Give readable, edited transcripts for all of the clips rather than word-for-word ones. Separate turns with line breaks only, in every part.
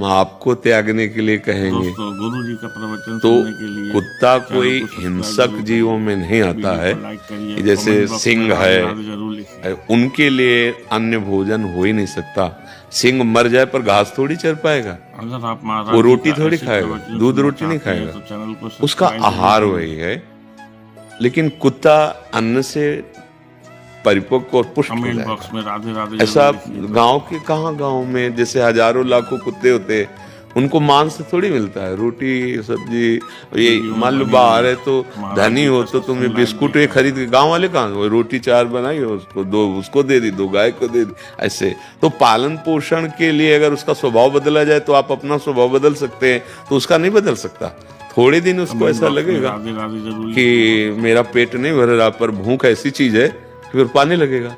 हम आपको त्यागने के लिए कहेंगे।
गुरु जी का प्रवचन
तो
सुनने के लिए
कुत्ता कोई हिंसक जीवों में नहीं आता है कि जैसे सिंह है, उनके लिए अन्य भोजन हो ही नहीं सकता। सिंह मर जाए पर घास थोड़ी चर पाएगा,
अगर आप
वो रोटी थोड़ी खाएगा, दूध रोटी नहीं खाएगा, उसका आहार वही है। लेकिन कुत्ता अन्न से परिपक्व और पुष्ट हो जाएगा। ऐसा गांव के कहाँ गांव में जैसे हजारों लाखों कुत्ते होते हैं, उनको मांस थोड़ी मिलता है, रोटी सब्जी। ये मान लो बाहर है तो धनी हो तो तुम्हें बिस्कुट ये खरीद के, गांव वाले कहाँ, वो रोटी चार बनाई उसको दो, उसको दे दी, दो गाय को दे दी। ऐसे तो पालन पोषण के लिए अगर उसका स्वभाव बदला जाए तो आप अपना स्वभाव बदल सकते हैं, तो उसका नहीं बदल सकता। थोड़े दिन उसको ऐसा लगेगा कि मेरा पेट नहीं भर रहा, पर भूख ऐसी चीज है फिर पाने लगेगा।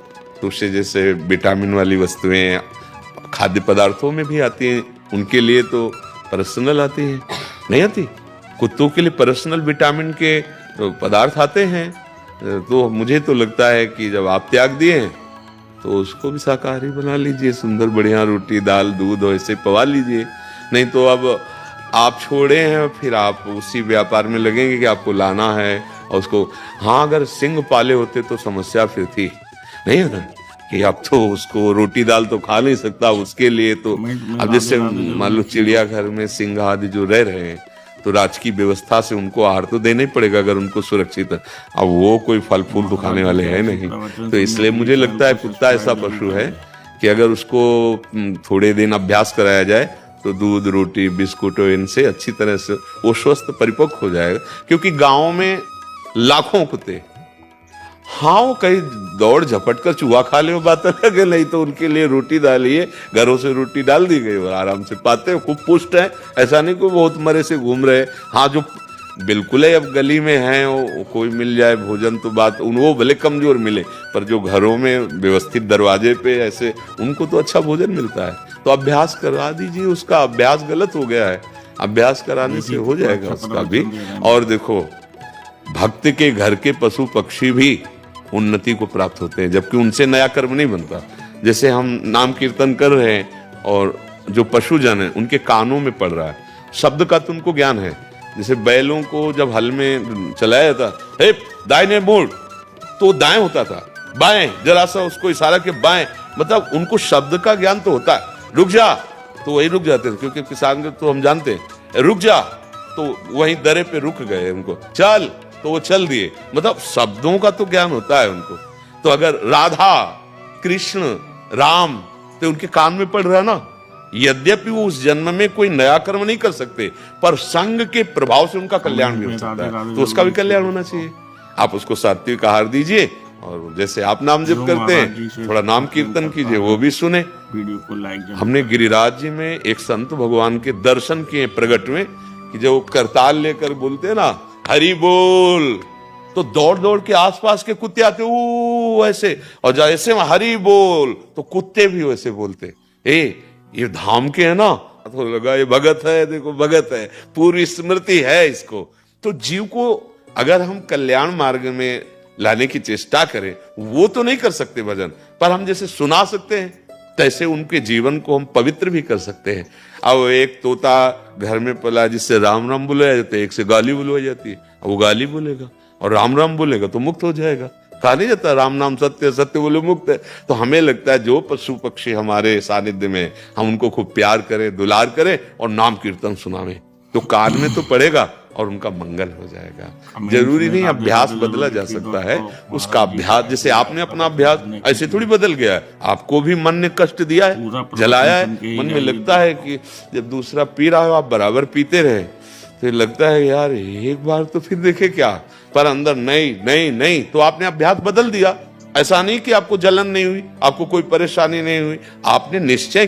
तो उससे जैसे विटामिन वाली वस्तुएं खाद्य पदार्थों में भी आती हैं, उनके लिए तो पर्सनल आती है, नहीं आती। कुत्तों के लिए पर्सनल विटामिन के पदार्थ आते हैं। तो मुझे तो लगता है कि जब आप त्याग दिए तो उसको भी शाकाहारी बना लीजिए, सुंदर बढ़िया रोटी दाल दूध ऐसे पवा लीजिए। नहीं तो अब आप छोड़े हैं, फिर आप उसी व्यापार में लगेंगे कि आपको लाना है और उसको। हाँ, अगर सिंह पाले होते तो समस्या फिर थी, नहीं है ना, कि अब तो उसको रोटी दाल तो खा नहीं सकता, उसके लिए तो अब जैसे मान लो चिड़ियाघर में सिंह आदि जो रह रहे हैं, तो राजकीय व्यवस्था से उनको आहार तो देना ही पड़ेगा अगर उनको सुरक्षित है। अब वो कोई फल फूल तो खाने वाले हैं नहीं, तो इसलिए मुझे लगता है कुत्ता ऐसा पशु है कि अगर उसको थोड़े दिन अभ्यास कराया जाए तो दूध रोटी बिस्कुट इनसे अच्छी तरह से वो स्वस्थ परिपक्व हो जाएगा। क्योंकि गाँव में लाखों कुत्ते, हाँ वो कहीं दौड़ झपट कर चूहा खा ले, वो बात अलग है, नहीं तो उनके लिए रोटी डालिए, घरों से रोटी डाल दी गई और आराम से पाते हैं, खूब पुष्ट है। ऐसा नहीं कोई बहुत मरे से घूम रहे। हाँ, जो बिल्कुल है अब गली में हैं, वो कोई मिल जाए भोजन तो बात, वो भले कमजोर मिले, पर जो घरों में व्यवस्थित दरवाजे पे ऐसे, उनको तो अच्छा भोजन मिलता है। तो अभ्यास करा दीजिए, उसका अभ्यास गलत हो गया है, अभ्यास कराने से हो जाएगा उसका भी। और देखो, भक्त के घर के पशु पक्षी भी उन्नति को प्राप्त होते हैं, जबकि उनसे नया कर्म नहीं बनता। जैसे हम नाम कीर्तन कर रहे हैं और जो पशुजन है उनके कानों में पड़ रहा है, शब्द का तो उनको ज्ञान है। जैसे बैलों को जब हल में चलाया जाता, हे दाहिने मोड़, तो दाएं होता था, बाएं जरा सा उसको इशारा के बाएं, मतलब उनको शब्द का ज्ञान तो होता है। रुक जा तो वही रुक जाते थे, क्योंकि किसान तो हम जानते हैं, रुक जा तो वहीं दरे पे रुक गए, उनको चल तो वो चल दिए, मतलब शब्दों का तो ज्ञान होता है उनको। तो अगर राधा कृष्ण राम तो उनके कान में पड़ रहा ना, यद्यपि वो उस जन्म में कोई नया कर्म नहीं कर सकते, पर संग के प्रभाव से उनका कल्याण भी हो सकता है, तो उसका भी कल्याण होना चाहिए। आप उसको सात्विक आहार दीजिए, और जैसे आप नाम जप करते हैं थोड़ा नाम कीर्तन कीजिए, वो भी सुने।
वीडियो को लाइक।
हमने गिरिराज जी में एक संत भगवान के दर्शन किए प्रगट में, कि जो करताल लेकर बोलते हैं ना हरि बोल, तो दौड़ दौड़ के आसपास के कुत्ते आते वो ऐसे, और जैसे हरि बोल तो कुत्ते भी वैसे बोलते। ये धाम के है ना, तो लगा ये भगत है, देखो भगत है, पूरी स्मृति है इसको। तो जीव को अगर हम कल्याण मार्ग में लाने की चेष्टा करें, वो तो नहीं कर सकते भजन, पर हम जैसे सुना सकते हैं, तैसे उनके जीवन को हम पवित्र भी कर सकते हैं। अब एक तोता घर में पला जिससे राम राम बुलाया जाता है, एक से गाली बुलवाई जाती है, वो गाली बोलेगा और राम राम बोलेगा तो मुक्त हो जाएगा। कहा नहीं जाता राम नाम सत्य, सत्य बोले मुक्त है। तो हमें लगता है जो पशु पक्षी हमारे सानिध्य में, हम उनको खूब प्यार करें, दुलार करें और नाम कीर्तन सुनावें, तो कान में तो पड़ेगा और उनका मंगल हो जाएगा। जरूरी नहीं अभ्यास बदला जा सकता है, उसका अभ्यास, जैसे आपने अपना अभ्यास ऐसे थोड़ी बदल गया है, आपको भी मन ने कष्ट दिया है, जलाया है, मन में लगता है कि जब दूसरा पी रहा हो आप बराबर पीते रहे, तो लगता है यार एक बार तो फिर देखे क्या, पर अंदर नहीं नहीं नहीं, तो आपने अभ्यास बदल दिया। ऐसा नहीं कि आपको जलन नहीं हुई, आपको कोई परेशानी नहीं हुई, आपने निश्चय